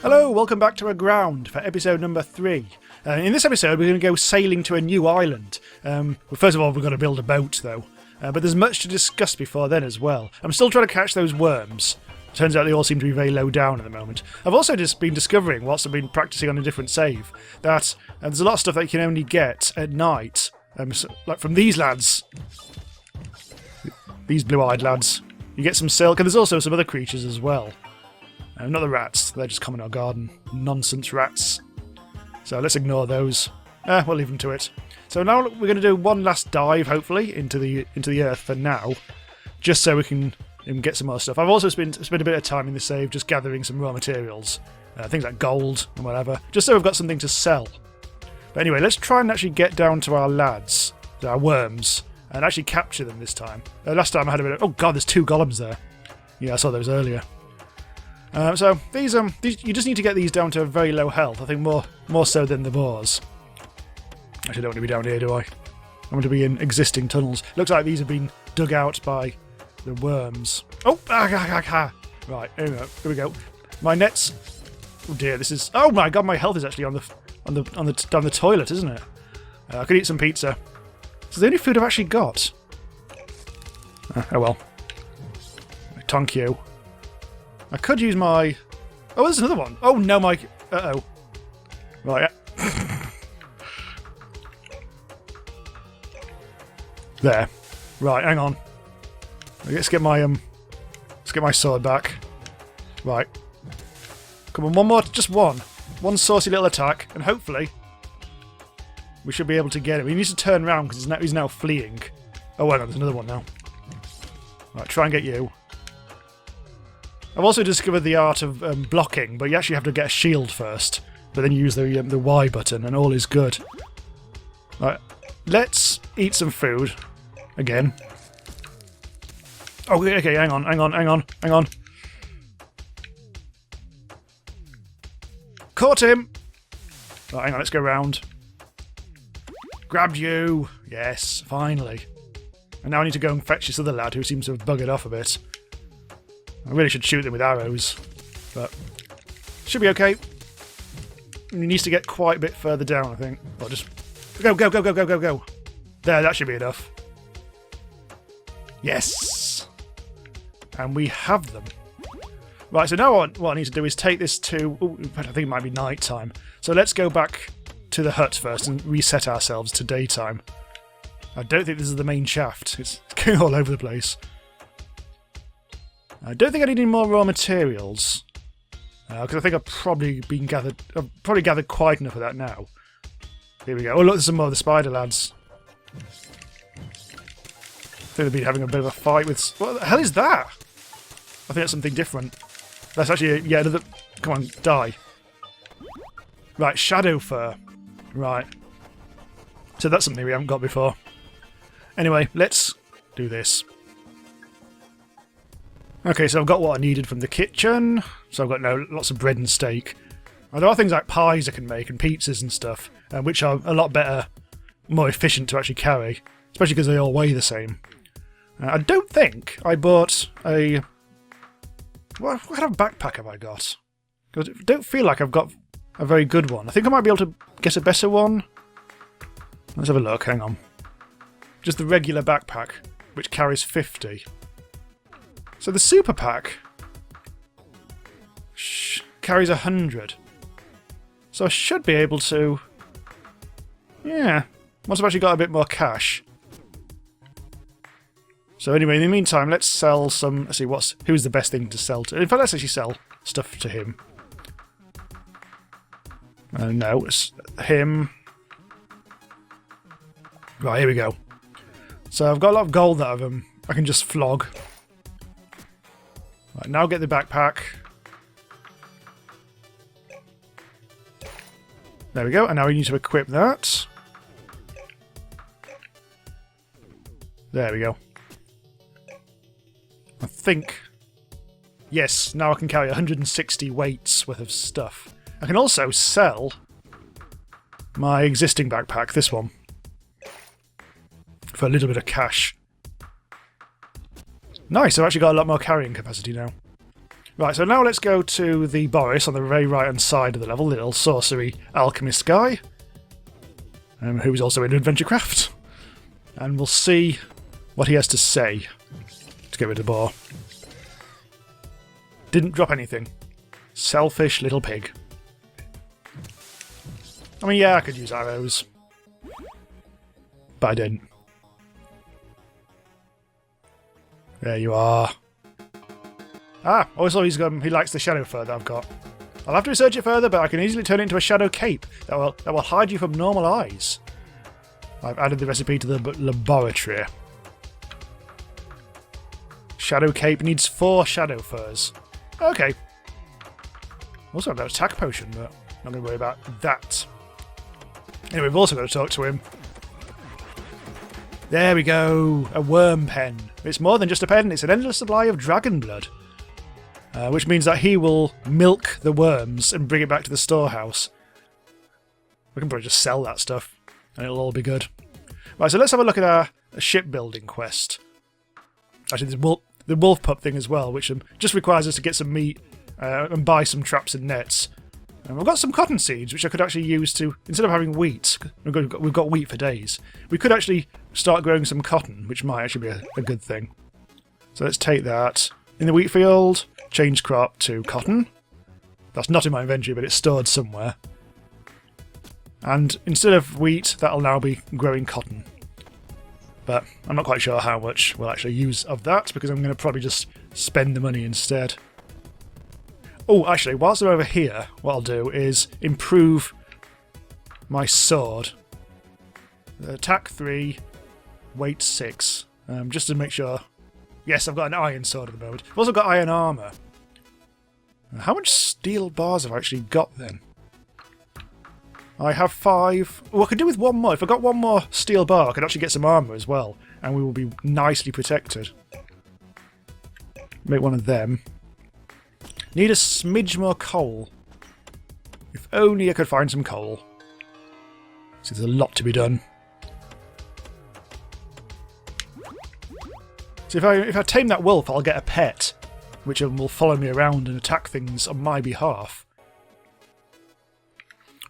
Hello, welcome back to Aground for episode number 3. In this episode we're going to go sailing to a new island. Well, first of all we're going to build a boat though, but there's much to discuss before then as well. I'm still trying to catch those worms. Turns out they all seem to be very low down at the moment. I've also just been discovering, whilst I've been practicing on a different save, that there's a lot of stuff that you can only get at night. Like from these lads. These blue-eyed lads. You get some silk, and there's also some other creatures as well. Not the rats, they're just common in our garden. Nonsense rats. So let's ignore those. We'll leave them to it. So now we're going to do one last dive, hopefully, into the earth for now. Just so we can get some more stuff. I've also spent a bit of time in the save just gathering some raw materials. Things like gold and whatever. Just so we've got something to sell. But anyway, let's try and actually get down to our lads. Our worms. And actually capture them this time. Last time I had a bit of... Oh god, there's 2 golems there. Yeah, I saw those earlier. So these you just need to get these down to a very low health. I think more so than the boars. Actually, I don't want to be down here, do I? I want to be in existing tunnels. Looks like these have been dug out by the worms. Oh, right. Here we go. My nets. Oh dear, this is. Oh my god, my health is actually on the toilet, isn't it? I could eat some pizza. This is the only food I've actually got. Oh well. Thank you. I could use my... Oh, there's another one. Oh, no, my... Uh-oh. Right, yeah. There. Right, hang on. Let's get my sword back. Right. Come on, one more. Just one. One saucy little attack, and hopefully we should be able to get him. He needs to turn around because he's now fleeing. Oh, hang on, there's another one now. Right, try and get you. I've also discovered the art of blocking, but you actually have to get a shield first. But then you use the Y button, and all is good. Right, let's eat some food again. Oh, okay, hang on. Caught him. Right, hang on, let's go round. Grabbed you. Yes, finally. And now I need to go and fetch this other lad who seems to have buggered off a bit. I really should shoot them with arrows, but should be okay. He needs to get quite a bit further down, I think. Or just go. There, that should be enough. Yes! And we have them. Right, so now what I need to do is take this to... Ooh, I think it might be night time. So let's go back to the hut first and reset ourselves to daytime. I don't think this is the main shaft. It's going all over the place. I don't think I need any more raw materials. Because I think I've probably gathered quite enough of that now. Here we go. Oh look, there's some more of the spider lads. I think they've been having a bit of a fight with... What the hell is that? I think that's something different. That's actually... Yeah, another... Come on, die. Right, shadow fur. Right. So that's something we haven't got before. Anyway, let's do this. Okay, so I've got what I needed from the kitchen. So I've got lots of bread and steak. Now, there are things like pies I can make and pizzas and stuff, which are a lot better, more efficient to actually carry, especially because they all weigh the same. I don't think I bought a... What kind of backpack have I got? Because I don't feel like I've got a very good one. I think I might be able to get a better one. Let's have a look, hang on. Just the regular backpack, which carries 50. So the super pack carries 100. So I should be able to... Yeah. Once I've actually got a bit more cash. So anyway, in the meantime, let's sell some... Let's see, who's the best thing to sell to? In fact, let's actually sell stuff to him. No, it's him. Right, here we go. So I've got a lot of gold that I can just flog. Right, now get the backpack. There we go, and now we need to equip that. There we go. I think... Yes, now I can carry 160 weights worth of stuff. I can also sell my existing backpack, this one, for a little bit of cash. Nice, I've actually got a lot more carrying capacity now. Right, so now let's go to the Boris on the very right-hand side of the level, little sorcery alchemist guy, who's also in Adventurecraft. And we'll see what he has to say to get rid of the boar. Didn't drop anything. Selfish little pig. I mean, yeah, I could use arrows. But I didn't. There you are. Ah, also he likes the shadow fur that I've got. I'll have to research it further, but I can easily turn it into a shadow cape that will hide you from normal eyes. I've added the recipe to the laboratory. Shadow cape needs 4 shadow furs. Okay. Also, I've got an attack potion, but I'm not going to worry about that. Anyway, we've also got to talk to him. There we go. A worm pen. It's more than just a pen, it's an endless supply of dragon blood. Which means that he will milk the worms and bring it back to the storehouse. We can probably just sell that stuff, and it'll all be good. Right, so let's have a look at our shipbuilding quest. Actually, there's the wolf pup thing as well, which just requires us to get some meat and buy some traps and nets. And we've got some cotton seeds, which I could actually use to, instead of having wheat, we've got wheat for days, we could actually start growing some cotton, which might actually be a good thing. So let's take that. In the wheat field, change crop to cotton. That's not in my inventory, but it's stored somewhere. And instead of wheat, that'll now be growing cotton. But I'm not quite sure how much we'll actually use of that, because I'm going to probably just spend the money instead. Oh, actually, whilst I'm over here, what I'll do is improve my sword. Attack 3, weight 6, just to make sure. Yes, I've got an iron sword at the moment. I've also got iron armour. How much steel bars have I actually got then? I have 5. Oh, I could do with 1 more. If I got 1 more steel bar, I could actually get some armour as well, and we will be nicely protected. Make 1 of them. Need a smidge more coal. If only I could find some coal. So there's a lot to be done. So if I tame that wolf, I'll get a pet, which will follow me around and attack things on my behalf.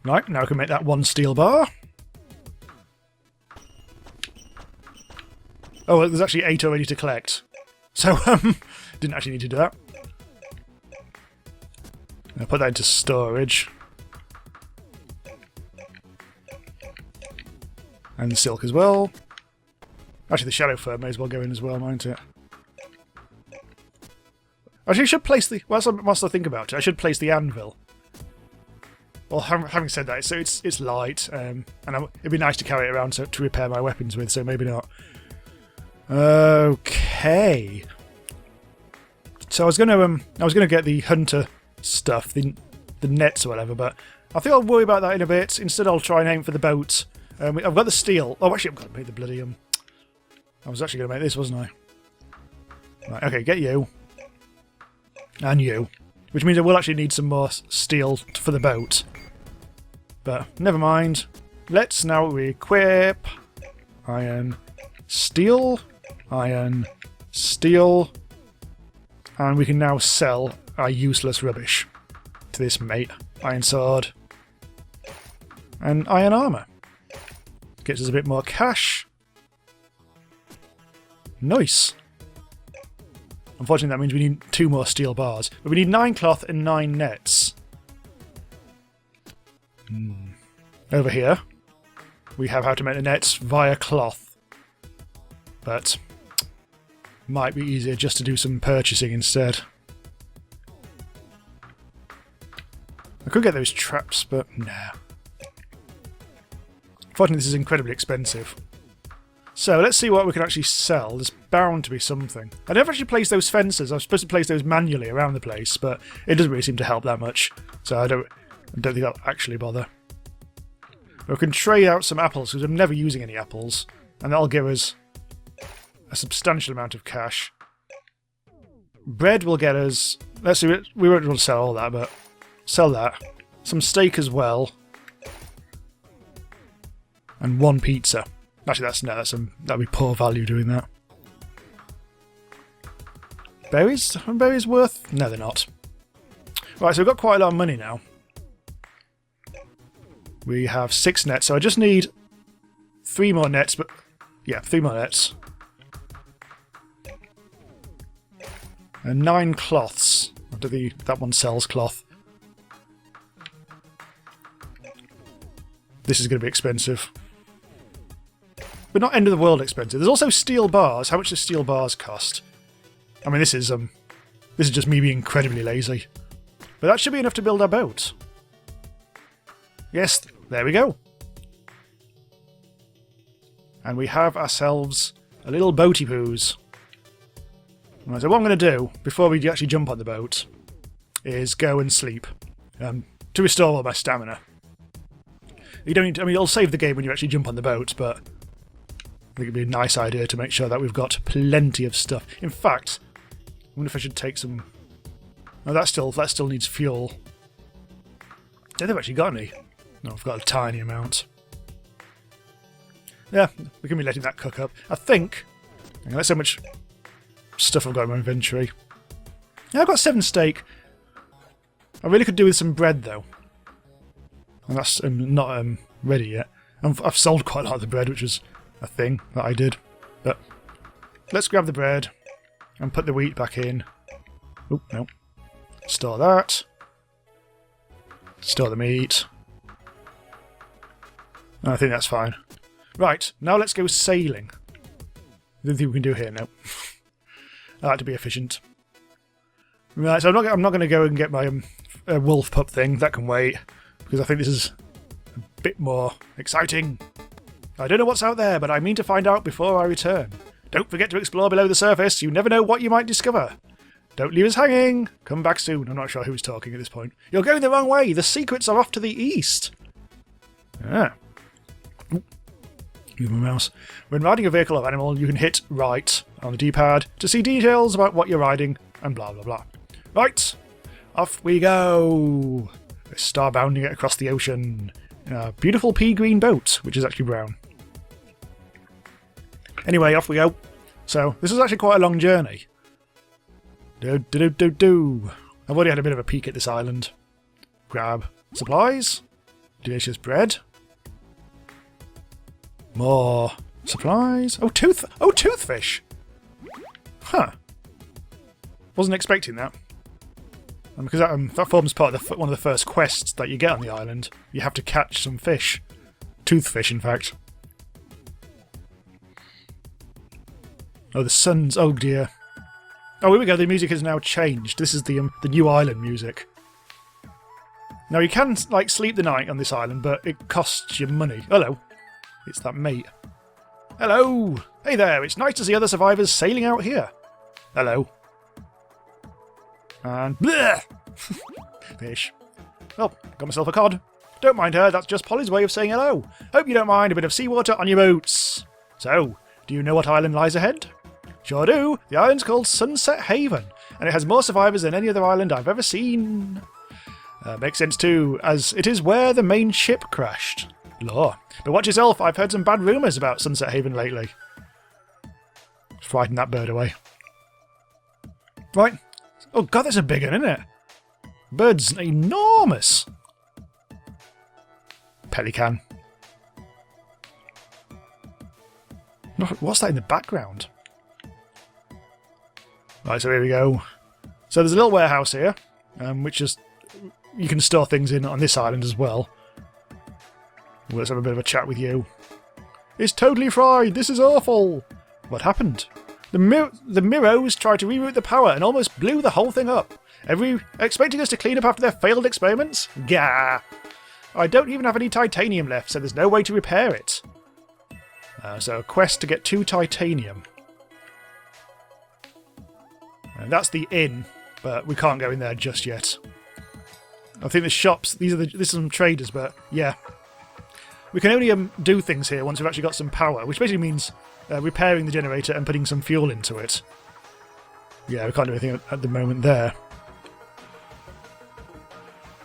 Right, now I can make that 1 steel bar. Oh, well, there's actually 8 already to collect. So, didn't actually need to do that. I'll put that into storage. And the silk as well. Actually, the shadow fur may as well go in as well, mightn't it? Actually, I should place the... Whilst I think about it, I should place the anvil. Well, having said that, so it's light, and it'd be nice to carry it around to repair my weapons with, so maybe not. Okay. So I was gonna get the hunter stuff, the nets or whatever, but I think I'll worry about that in a bit. Instead, I'll try and aim for the boat. I've got the steel. Oh, actually, I've got to make the bloody I was actually going to make this, wasn't I? Right, okay, get you. And you. Which means I will actually need some more steel for the boat. But never mind. Let's now equip iron, steel, and we can now sell our useless rubbish to this mate. Iron sword and iron armour. Gets us a bit more cash. Nice. Unfortunately, that means we need 2 more steel bars. But we need 9 cloth and 9 nets. Over here, we have how to make the nets via cloth. But might be easier just to do some purchasing instead. I could get those traps, but nah. Unfortunately, this is incredibly expensive. So let's see what we can actually sell. There's bound to be something. I never actually placed those fences. I was supposed to place those manually around the place, but it doesn't really seem to help that much. So I don't think I'll actually bother. We can trade out some apples because I'm never using any apples, and that'll give us a substantial amount of cash. Bread will get us. Let's see. We won't want to sell all that, but sell that. Some steak as well, and 1 pizza. Actually, that'd be poor value doing that. Berries? Are berries worth? No, they're not. Right, so we've got quite a lot of money now. We have 6 nets, so I just need 3 more nets, but... yeah, 3 more nets. And 9 cloths. That one sells cloth. This is going to be expensive. But not end of the world expensive. There's also steel bars. How much do steel bars cost? I mean, this is just me being incredibly lazy. But that should be enough to build our boat. Yes, there we go. And we have ourselves a little boaty poos. Right, so what I'm going to do, before we actually jump on the boat, is go and sleep. To restore all my stamina. You don't need to, I mean, it'll save the game when you actually jump on the boat, but I think it'd be a nice idea to make sure that we've got plenty of stuff. In fact, I wonder if I should take some... oh, that still needs fuel. Don't think I've actually got any. No, I've got a tiny amount. Yeah, we can be letting that cook up. I think... hang on, that's how much stuff I've got in my inventory. Yeah, I've got 7 steak. I really could do with some bread, though. And that's not ready yet. I've sold quite a lot of the bread, which was a thing that I did. But let's grab the bread and put the wheat back in. Oh, no. Store that. Store the meat. I think that's fine. Right, now let's go sailing. Anything we can do here? No. I like to be efficient. Right, so I'm not going to go and get my wolf pup thing. That can wait, because I think this is a bit more exciting. I don't know what's out there, but I mean to find out before I return. Don't forget to explore below the surface. You never know what you might discover. Don't leave us hanging. Come back soon. I'm not sure who's talking at this point. You're going the wrong way. The secrets are off to the east. Ah. Move my mouse. When riding a vehicle or animal, you can hit right on the D-pad to see details about what you're riding and blah blah blah. Right, off we go. We're starbounding it across the ocean in a beautiful pea green boat, which is actually brown. Anyway, off we go. So this is actually quite a long journey. I've already had a bit of a peek at this island. Grab supplies. Delicious bread. More supplies. Oh, toothfish. Huh. Wasn't expecting that. And because that forms part of one of the first quests that you get on the island. You have to catch some fish. Toothfish, in fact. Oh, the sun's... oh dear. Oh, here we go. The music has now changed. This is the new island music. Now, you can, like, sleep the night on this island, but it costs you money. Hello. It's that mate. Hello! Hey there, it's nice to see other survivors sailing out here. Hello. And... bleh! Fish. Oh, got myself a cod. Don't mind her, that's just Polly's way of saying hello. Hope you don't mind a bit of seawater on your boats. So, do you know what island lies ahead? Sure do. The island's called Sunset Haven, and it has more survivors than any other island I've ever seen. Makes sense too, as it is where the main ship crashed. Lore. But watch yourself, I've heard some bad rumours about Sunset Haven lately. Frighten that bird away. Right. Oh god, that's a big one, isn't it? Bird's enormous. Pelican. What's that in the background? Right, so here we go. So there's a little warehouse here, which is... you can store things in on this island as well. Let's have a bit of a chat with you. It's totally fried! This is awful! What happened? The Miros tried to reroute the power and almost blew the whole thing up. Expecting us to clean up after their failed experiments? Gah! I don't even have any titanium left, so there's no way to repair it. So a quest to get 2 titanium. And that's the inn, but we can't go in there just yet. I think the shops, this is some traders, but yeah. We can only do things here once we've actually got some power, which basically means repairing the generator and putting some fuel into it. Yeah, we can't do anything at the moment there.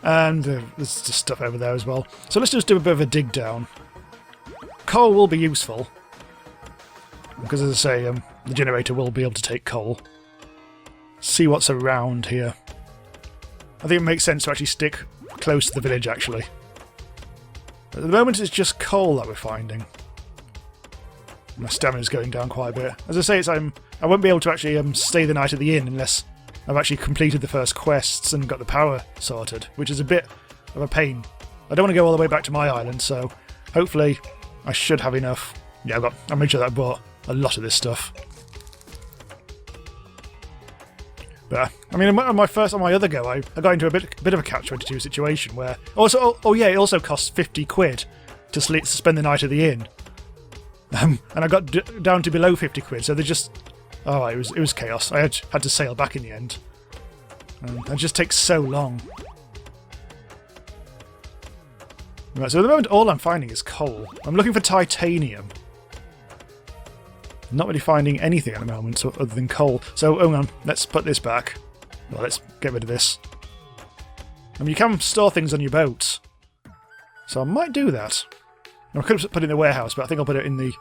And there's just stuff over there as well. So let's just do a bit of a dig down. Coal will be useful. Because as I say, the generator will be able to take coal. see what's around here. I think it makes sense to actually stick close to the village, actually. At the moment, it's just coal that we're finding. My stamina's going down quite a bit. As I say, I won't be able to actually stay the night at the inn unless I've actually completed the first quests and got the power sorted, which is a bit of a pain. I don't want to go all the way back to my island, so hopefully I should have enough. Yeah, I made sure that I bought a lot of this stuff. But I mean, on my other go, I got into a bit of a catch-22 situation where also, oh yeah, it also costs 50 quid to spend the night at the inn, and I got down to below 50 quid. So they just, it was chaos. I had to sail back in the end. It just takes so long. Right, so at the moment, all I'm finding is coal. I'm looking for titanium. Not really finding anything at the moment other than coal. So, hang on, let's put this back. Well, let's get rid of this. I mean, you can store things on your boat. So I might do that. I could have put it in the warehouse, but I think I'll put it in the...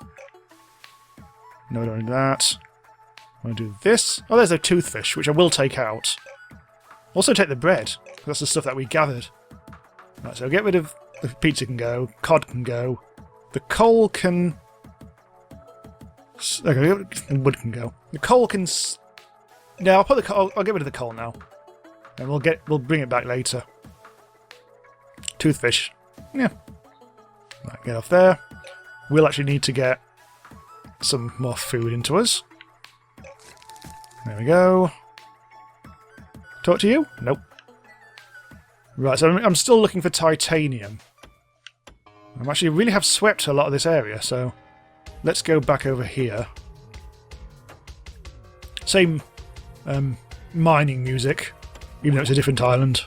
No, I don't do that. I want to do this. Oh, there's a toothfish, which I will take out. Also take the bread. That's the stuff that we gathered. Right, so get rid of... The pizza can go. Cod can go. The coal can... Okay, wood can go. The coal can... Yeah, I'll get rid of the coal now. And we'll bring it back later. Toothfish. Yeah. Right, get off there. We'll actually need to get some more food into us. There we go. Talk to you? Nope. Right, so I'm still looking for titanium. I actually really have swept a lot of this area, so let's go back over here. Same mining music, even though it's a different island.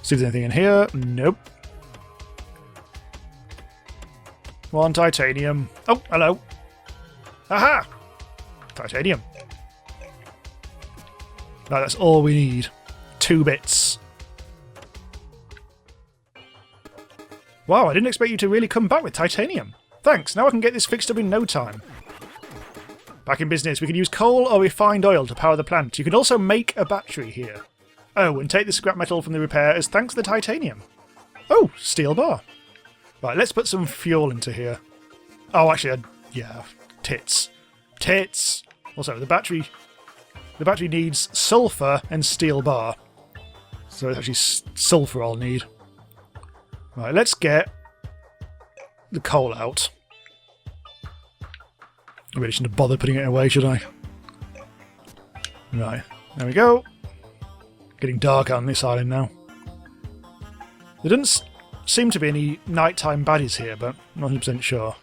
See if there's anything in here. Nope. One titanium. Oh, hello. Aha! Titanium. Right, that's all we need. 2 bits. Wow, I didn't expect you to really come back with titanium. Thanks, now I can get this fixed up in no time. Back in business, we can use coal or refined oil to power the plant. You can also make a battery here. Oh, and take the scrap metal from the repair as thanks to the titanium. Oh, steel bar. Right, let's put some fuel into here. Oh, actually, yeah, tits. Tits! Also, the battery needs sulfur and steel bar. So it's actually sulfur I'll need. Right, let's get the coal out. I really shouldn't have bothered putting it away, should I? Right, there we go. Getting dark on this island now. There doesn't seem to be any nighttime baddies here, but I'm not 100% sure.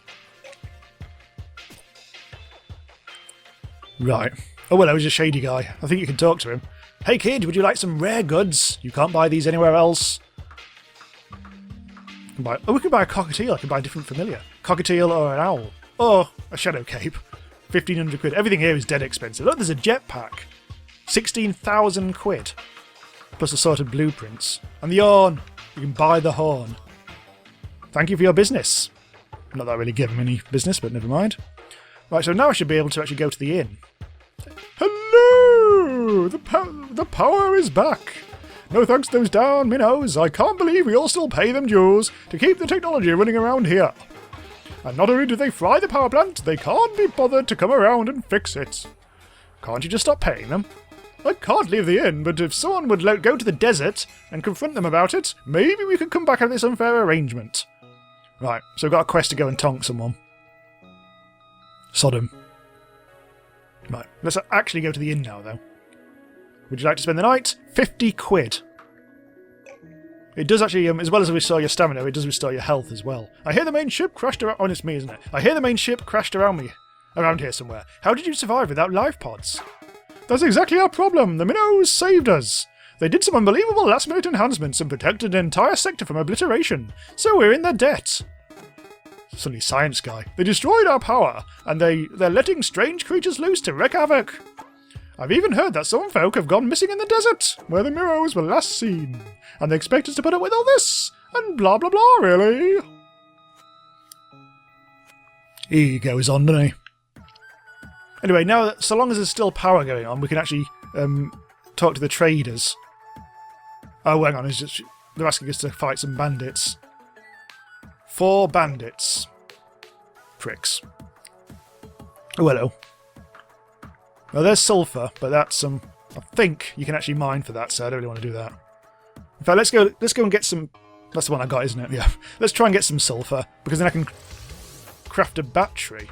Right. Oh, well, I was a shady guy. I think you can talk to him. Hey, kid, would you like some rare goods? You can't buy these anywhere else. We could buy a cockatiel. I could buy a different familiar. Cockatiel or an owl. Or a shadow cape. 1,500 quid. Everything here is dead expensive. Look, there's a jetpack. 16,000 quid. Plus assorted blueprints. And the horn. You can buy the horn. Thank you for your business. Not that I really give him any business, but never mind. Right, so now I should be able to actually go to the inn. Hello! The power is back. No thanks to those darn minnows. I can't believe we all still pay them dues to keep the technology running around here. And not only do they fry the power plant, they can't be bothered to come around and fix it. Can't you just stop paying them? I can't leave the inn, but if someone would go to the desert and confront them about it, maybe we could come back out of this unfair arrangement. Right, so we've got a quest to go and tonk someone. Sodom. Right, let's actually go to the inn now, though. Would you like to spend the night? 50 quid. It does actually, as well as restore your stamina, it does restore your health as well. I hear the main ship crashed around... Oh, it's me, isn't it? I hear the main ship crashed around here somewhere. How did you survive without life pods? That's exactly our problem. The minnows saved us. They did some unbelievable last-minute enhancements and protected an entire sector from obliteration. So we're in their debt. Suddenly science guy. They destroyed our power, and they're letting strange creatures loose to wreak havoc. I've even heard that some folk have gone missing in the desert, where the mirrors were last seen, and they expect us to put up with all this, and blah blah blah, really. He goes on, doesn't he? Anyway, now, so long as there's still power going on, we can actually talk to the traders. Oh, hang on, they're asking us to fight some bandits. 4 bandits. Pricks. Oh, hello. Well, there's sulphur, but that's I think you can actually mine for that, so I don't really want to do that. In fact, let's go and get some. That's the one I got, isn't it? Yeah. Let's try and get some sulphur, because then I can craft a battery.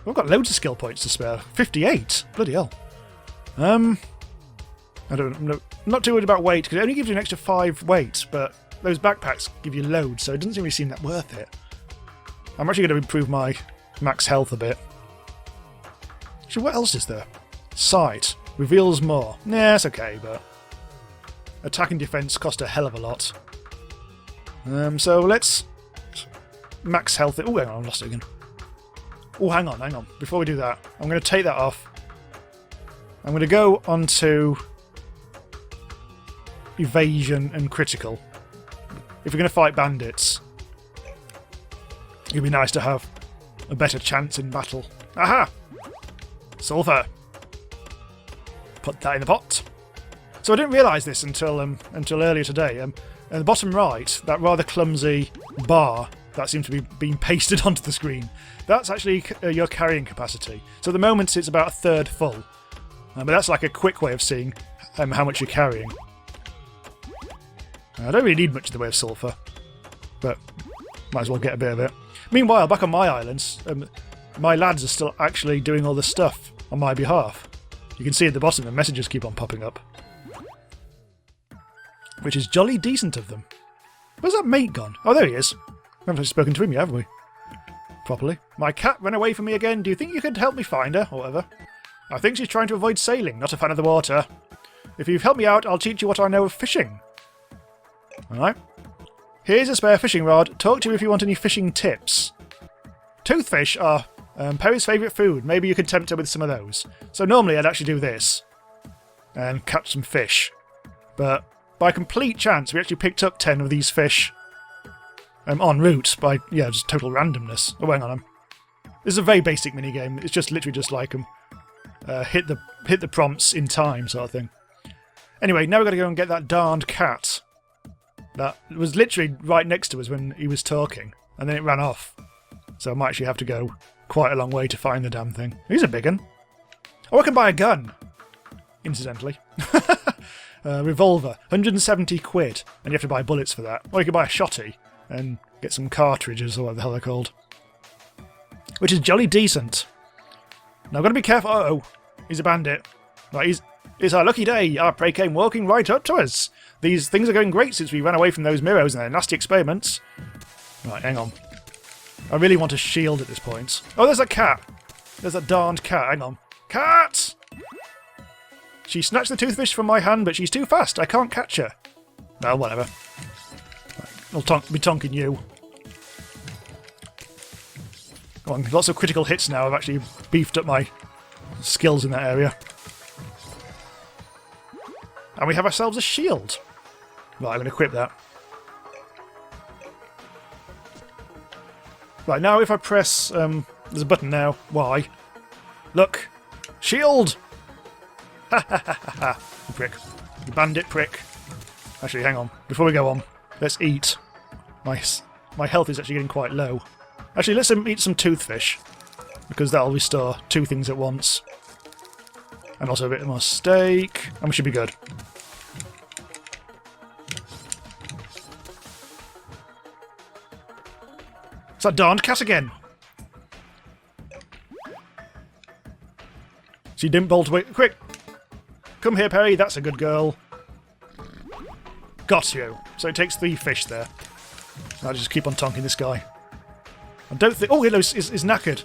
I've got loads of skill points to spare. 58. Bloody hell. I'm not too worried about weight, because it only gives you an extra 5 weight, but those backpacks give you loads, so it doesn't really seem that worth it. I'm actually going to improve my max health a bit. Actually, what else is there? Sight. Reveals more. Nah, it's okay, but attack and defense cost a hell of a lot. So let's max health. Oh, hang on, I lost it again. Oh, hang on. Before we do that, I'm going to take that off. I'm going to go onto evasion and critical. If we're going to fight bandits, it'd be nice to have a better chance in battle. Aha! Sulphur. Put that in the pot. So I didn't realise this until earlier today. At the bottom right, that rather clumsy bar that seemed to be being pasted onto the screen, that's actually your carrying capacity. So at the moment it's about 1/3 full. But that's like a quick way of seeing how much you're carrying. I don't really need much in the way of sulphur, but might as well get a bit of it. Meanwhile, back on my islands, my lads are still actually doing all the stuff on my behalf. You can see at the bottom the messages keep on popping up, which is jolly decent of them. Where's that mate gone? Oh, there he is. We haven't spoken to him yet, have we? Properly. My cat ran away from me again. Do you think you could help me find her, or whatever? I think she's trying to avoid sailing, not a fan of the water. If you've helped me out, I'll teach you what I know of fishing. Alright. Here's a spare fishing rod. Talk to you if you want any fishing tips. Toothfish are Perry's favourite food. Maybe you could tempt her with some of those. So normally I'd actually do this and catch some fish. But by complete chance, we actually picked up 10 of these fish en route by, just total randomness. Oh, hang on. This is a very basic minigame. It's just literally just like hit the prompts in time sort of thing. Anyway, now we've got to go and get that darned cat. That was literally right next to us when he was talking, and then it ran off. So I might actually have to go quite a long way to find the damn thing. He's a big one. Oh, I can buy a gun! Incidentally. Revolver, 170 quid, and you have to buy bullets for that. Or you can buy a shotty and get some cartridges, or what the hell they're called. Which is jolly decent. Now I've got to be careful. Uh-oh, he's a bandit. Right, it's our lucky day. Our prey came walking right up to us. These things are going great since we ran away from those Miros and their nasty experiments. Right, hang on. I really want a shield at this point. Oh, there's that cat. There's that darned cat. Hang on. Cat! She snatched the toothfish from my hand, but she's too fast. I can't catch her. No, whatever. I'll be tonking you. Come on, lots of critical hits now. I've actually beefed up my skills in that area. And we have ourselves a shield. Right, I'm going to equip that. Right, now if I press... there's a button now. Y. Look! Shield! Ha ha ha ha ha! You prick. You bandit prick. Actually, hang on. Before we go on, let's eat. My health is actually getting quite low. Actually, let's eat some toothfish, because that'll restore 2 things at once. And also a bit more steak, and we should be good. It's that darned cat again! She didn't bolt away. Quick! Come here, Perry, that's a good girl. Got you. So it takes 3 fish there. I'll just keep on tonking this guy. I don't think... Oh, he's knackered.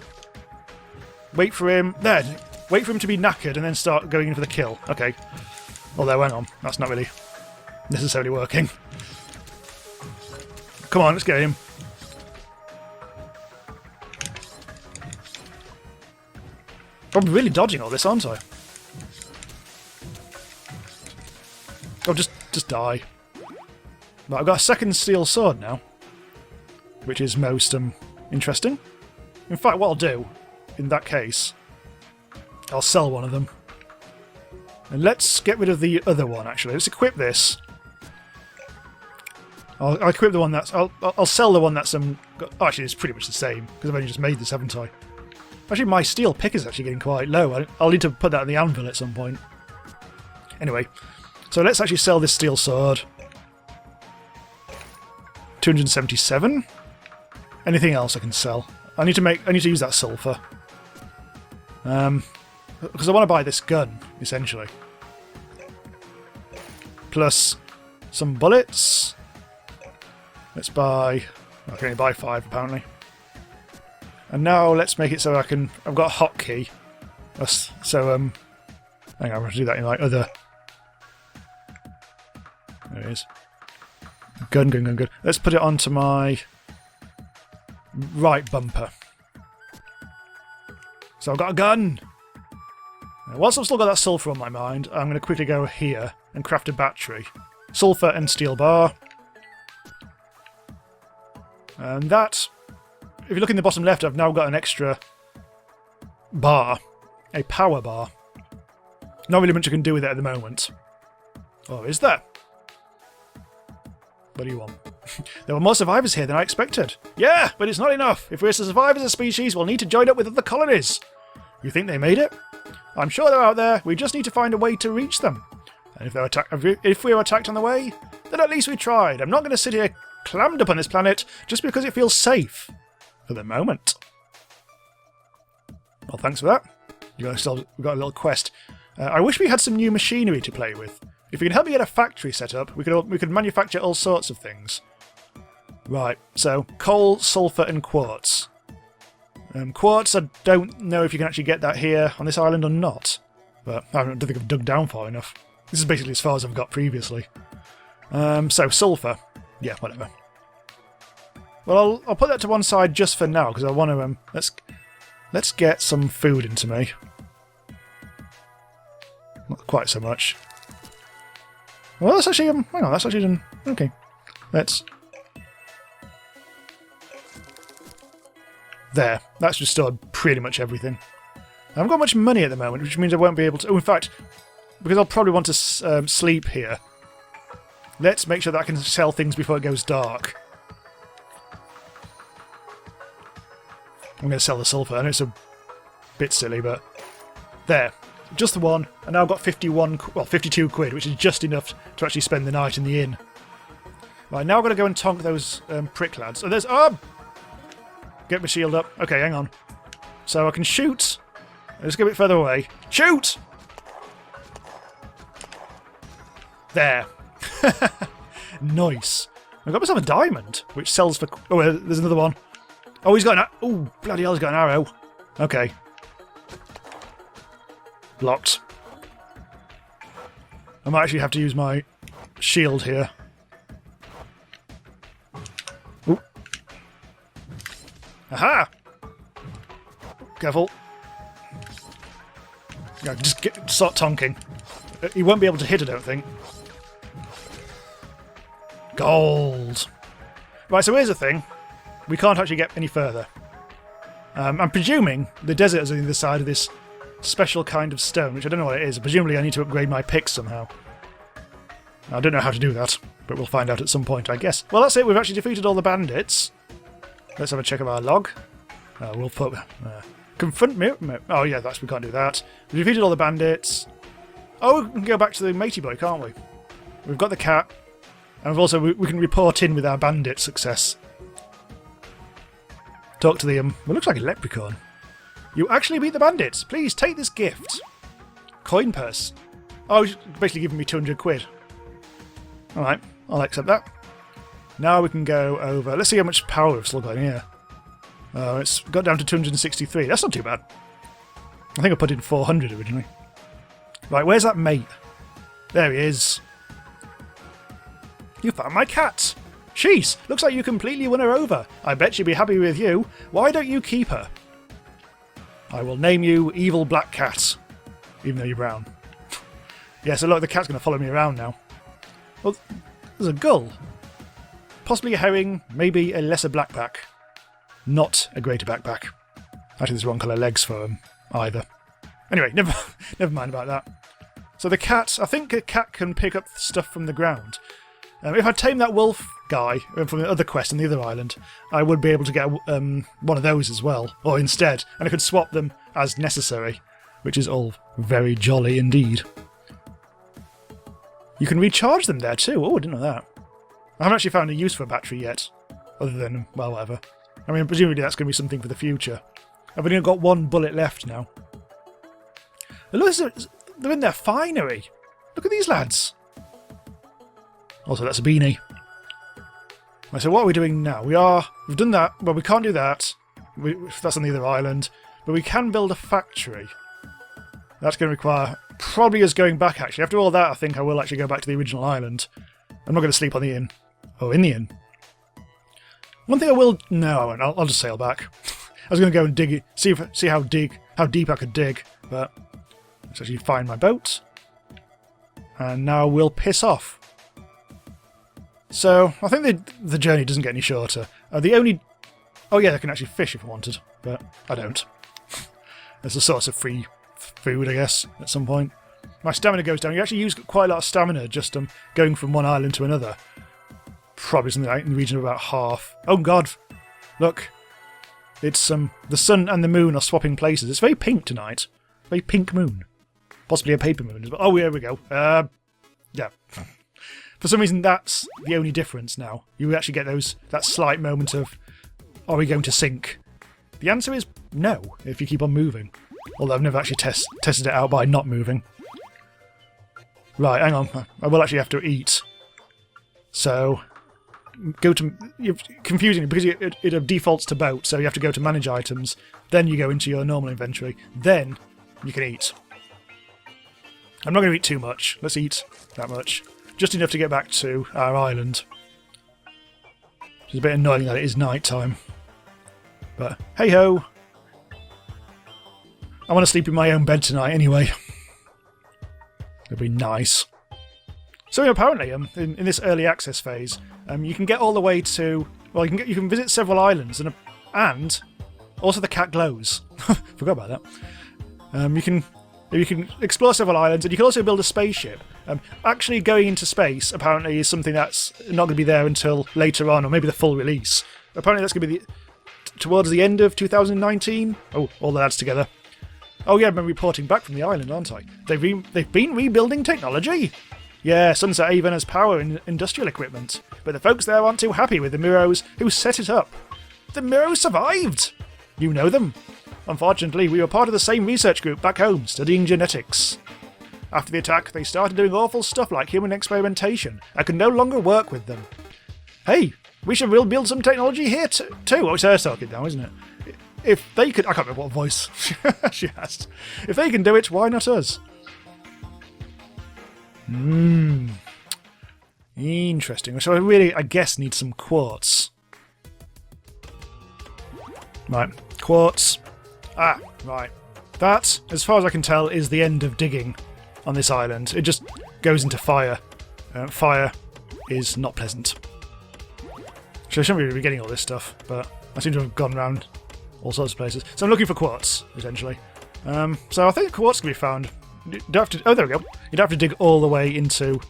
Wait for him... There. Wait for him to be knackered and then start going in for the kill. Okay. Although, hang on. That's not really necessarily working. Come on, let's get him. I'm really dodging all this, aren't I? Oh, just die. Right, I've got a second steel sword now, which is most interesting. In fact, what I'll do, in that case, I'll sell one of them. And let's get rid of the other one, actually. Let's equip this. I'll equip the one that's... I'll sell the one that's... oh, actually, it's pretty much the same, because I've only just made this, haven't I? Actually, my steel pick is actually getting quite low. I'll need to put that in the anvil at some point. Anyway, so let's actually sell this steel sword. 277. Anything else I can sell? I need to use that sulfur. Because I want to buy this gun, essentially. Plus some bullets. Let's buy... I can only buy 5, apparently. And now let's make it so I can... I've got a hotkey. So, hang on, I'm going to do that in my other... There it is. Gun. Let's put it onto my right bumper. So I've got a gun! Now, whilst I've still got that sulfur on my mind, I'm going to quickly go here and craft a battery. Sulfur and steel bar. And that, if you look in the bottom left, I've now got an extra bar. A power bar. Not really much I can do with it at the moment. Oh, is there? What do you want? There were more survivors here than I expected. Yeah, but it's not enough. If we're to survive as a species, we'll need to join up with other colonies. You think they made it? I'm sure they're out there. We just need to find a way to reach them. And if we're attacked on the way, then at least we tried. I'm not going to sit here clammed up on this planet just because it feels safe. For the moment. Well, thanks for that. We've got a little quest. I wish we had some new machinery to play with. If you can help me get a factory set up, we could manufacture all sorts of things. Right, so coal, sulfur and quartz. Quartz, I don't know if you can actually get that here on this island or not. But I don't think I've dug down far enough. This is basically as far as I've got previously. So sulfur. Yeah, whatever. Well, I'll put that to one side just for now, because I want to... Let's get some food into me. Not quite so much. Well, that's actually... hang on, that's actually done... Okay. Let's... There. That's restored pretty much everything. I haven't got much money at the moment, which means I won't be able to... Oh, in fact, because I'll probably want to sleep here, let's make sure that I can sell things before it goes dark. I'm going to sell the sulfur. I know it's a bit silly, but... There. Just the one. And now I've got 52 quid, which is just enough to actually spend the night in the inn. Right, now I've got to go and tonk those prick lads. Oh, there's... Get my shield up. Okay, hang on. So I can shoot. Let's get a bit further away. Shoot! There. Nice. I've got myself a diamond, which sells for... Oh, there's another one. Oh, he's got an... Oh, bloody hell, he's got an arrow. Okay. Blocked. I might actually have to use my shield here. Ooh. Aha! Careful. Yeah, just start tonking. He won't be able to hit, I don't think. Gold! Right, so here's the thing. We can't actually get any further. I'm presuming the desert is on the other side of this special kind of stone, which I don't know what it is. Presumably I need to upgrade my picks somehow. I don't know how to do that, but we'll find out at some point, I guess. Well, that's it. We've actually defeated all the bandits. Let's have a check of our log. We'll put... confront me... Oh, yeah, we can't do that. We've defeated all the bandits. Oh, we can go back to the matey boy, can't we? We've got the cat. And we can report in with our bandit success. Talk to the... It looks like a leprechaun. You actually beat the bandits. Please take this gift. Coin purse. Oh, he's basically giving me 200 quid. Alright, I'll accept that. Now we can go over... Let's see how much power we've still got in here. It's got down to 263. That's not too bad. I think I put in 400 originally. Right, where's that mate? There he is. You found my cat. Jeez, looks like you completely won her over. I bet she'd be happy with you. Why don't you keep her? I will name you Evil Black Cat. Even though you're brown. Yeah, so look, the cat's going to follow me around now. Well, there's a gull. Possibly a herring, maybe a lesser blackback. Not a greater backpack. Actually, there's wrong colour legs for him, either. Anyway, never mind about that. So the cat, I think a cat can pick up stuff from the ground. If I tame that wolf guy from the other quest on the other island, I would be able to get one of those as well, or instead, and I could swap them as necessary, which is all very jolly indeed. You can recharge them there too. Oh, I didn't know that. I haven't actually found a use for a battery yet, other than, well, whatever. I mean, presumably that's going to be something for the future. I've only got one bullet left now. Look, they're in their finery. Look at these lads. Also, that's a beanie. Right, so what are we doing now? We've done that. Well, we can't do that. That's on the other island. But we can build a factory. That's going to require probably us going back, actually. After all that, I think I will actually go back to the original island. I'm not going to sleep on the inn. Oh, in the inn. One thing I will... No, I won't. I'll just sail back. I was going to go and dig it, see how deep I could dig, but let's actually find my boat. And now we'll piss off. So, I think the journey doesn't get any shorter. The only... Oh yeah, I can actually fish if I wanted, but I don't. There's a source of free food, I guess, at some point. My stamina goes down. You actually use quite a lot of stamina just going from one island to another. Probably something like in the region of about half. Oh god! Look. It's the sun and the moon are swapping places. It's very pink tonight. Very pink moon. Possibly a paper moon. Oh, here we go. Yeah. For some reason, that's the only difference now. You actually get that slight moment of, are we going to sink? The answer is no, if you keep on moving. Although I've never actually tested it out by not moving. Right, hang on. I will actually have to eat. So, go to... You're confusing it because it defaults to boat, so you have to go to manage items, then you go into your normal inventory, then you can eat. I'm not going to eat too much. Let's eat that much. Just enough to get back to our island. It's a bit annoying that it is night time. But hey-ho! I want to sleep in my own bed tonight anyway. It'll be nice. So apparently, in this early access phase, you can get all the way to... Well, you can visit several islands, and also the cat glows. Forgot about that. You can explore several islands, and you can also build a spaceship. Actually, going into space apparently is something that's not going to be there until later on, or maybe the full release. Apparently, that's going to be towards the end of 2019. Oh, all the lads together. Oh yeah, I've been reporting back from the island, aren't I? They've been rebuilding technology. Yeah, Sunset Avon has power and industrial equipment, but the folks there aren't too happy with the Miros who set it up. The Miros survived! You know them. Unfortunately, we were part of the same research group back home, studying genetics. After the attack, they started doing awful stuff like human experimentation. I could no longer work with them. Hey, we should build some technology here too. Oh, it's her talking now, isn't it? If they could... I can't remember what voice she asked. If they can do it, why not us? Interesting. So I really, I guess, need some quartz. Right, quartz. Ah, right. That, as far as I can tell, is the end of digging on this island. It just goes into fire. Fire is not pleasant. So I shouldn't really be getting all this stuff, but I seem to have gone around all sorts of places. So I'm looking for quartz, essentially. So I think quartz can be found. You don't have to, oh, there we go. You don't have to dig all the way into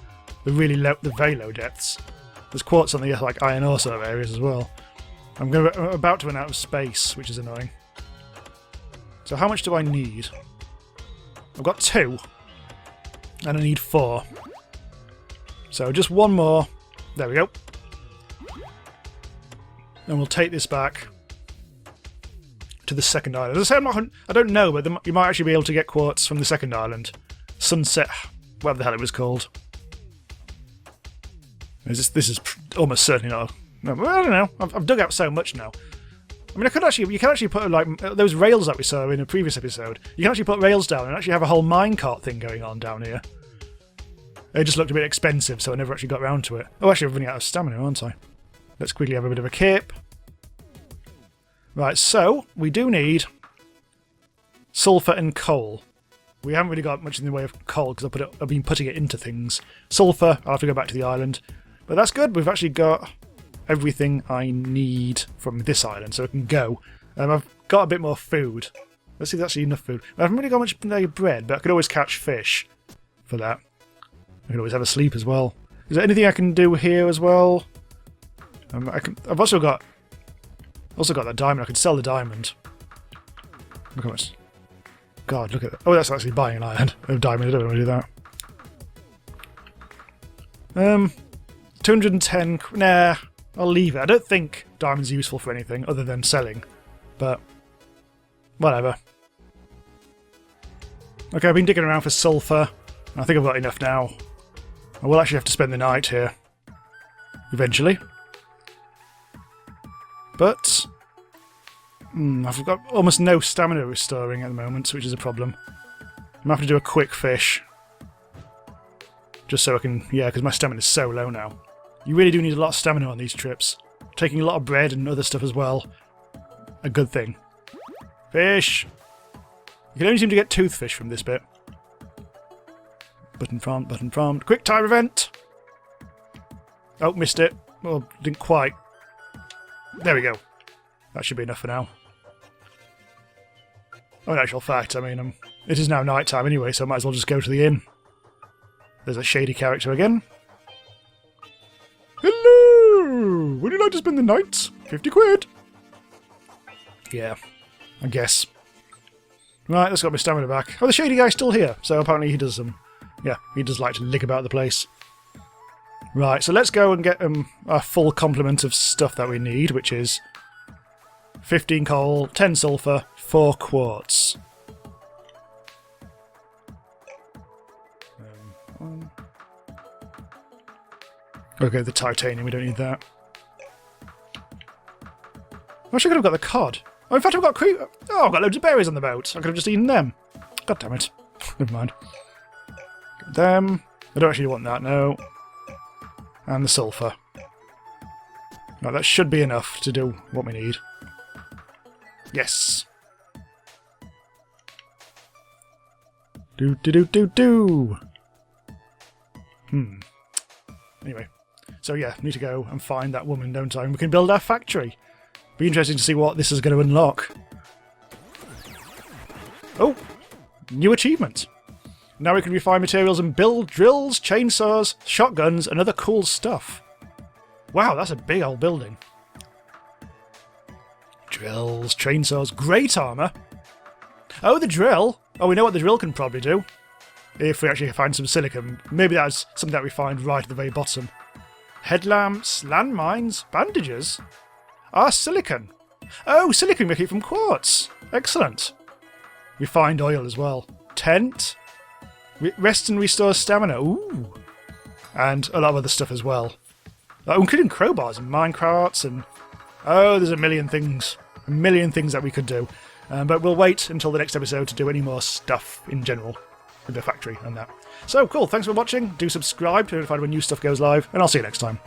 the very low depths. There's quartz on the like iron ore sort of areas as well. I'm about to run out of space, which is annoying. So how much do I need? I've got 2, and I need 4. So just one more. There we go. And we'll take this back to the second island. As I say, I don't know, but you might actually be able to get quartz from the second island. Sunset, whatever the hell it was called. This is almost certainly not. No, well, I don't know. I've dug out so much now. I mean, you can actually put like those rails that we saw in a previous episode. You can actually put rails down and actually have a whole minecart thing going on down here. It just looked a bit expensive, so I never actually got around to it. Oh, actually, I'm running out of stamina, aren't I? Let's quickly have a bit of a cape. Right, so we do need sulfur and coal. We haven't really got much in the way of coal because I've been putting it into things. Sulfur, I'll have to go back to the island. But that's good, we've actually got everything I need from this island, so I can go. I've got a bit more food. Let's see if that's enough food. I haven't really got much bread, but I could always catch fish for that. I could always have a sleep as well. Is there anything I can do here as well? I've also got that diamond. I could sell the diamond. Look how much. God, look at that. Oh, that's actually buying an island of diamond. I don't want to do that. 210. Nah, I'll leave it. I don't think diamond's useful for anything other than selling. But whatever. Okay, I've been digging around for sulfur. I think I've got enough now. I will actually have to spend the night here. Eventually. But I've got almost no stamina restoring at the moment, which is a problem. I'm going to have to do a quick fish. Just so I can... Yeah, because my stamina is so low now. You really do need a lot of stamina on these trips. Taking a lot of bread and other stuff as well. A good thing. Fish! You can only seem to get toothfish from this bit. Button farmed. Quick time event! Oh, missed it. Well, didn't quite. There we go. That should be enough for now. Oh, in actual fact, I mean, it is now night time anyway, so I might as well just go to the inn. There's a shady character again. Hello! Would you like to spend the night? 50 quid! Yeah, I guess. Right, let's get my stamina back. Oh, the shady guy's still here, so apparently he does yeah, he does like to lick about the place. Right, so let's go and get a full complement of stuff that we need, which is 15 coal, 10 sulfur, 4 quartz. Okay, the titanium, we don't need that. I wish I could have got the cod. Oh, in fact, I've got I've got loads of berries on the boat. I could have just eaten them. God damn it. Never mind. Get them. I don't actually want that, no. And the sulfur. Right, that should be enough to do what we need. Yes. Do. Anyway. So yeah, need to go and find that woman, don't I? And we can build our factory. Be interesting to see what this is going to unlock. Oh! New achievement. Now we can refine materials and build drills, chainsaws, shotguns, and other cool stuff. Wow, that's a big old building. Drills, chainsaws, great armour. Oh, the drill! Oh, we know what the drill can probably do. If we actually find some silicon. Maybe that's something that we find right at the very bottom. Headlamps, landmines, bandages. Ah, silicon. Oh, silicon we keep from quartz. Excellent. Refined oil as well. Tent. Rest and restore stamina. Ooh. And a lot of other stuff as well. Including crowbars and minecarts and... Oh, there's a million things. A million things that we could do. But we'll wait until the next episode to do any more stuff in general. With the factory and that. So, cool. Thanks for watching. Do subscribe to be notified when new stuff goes live. And I'll see you next time.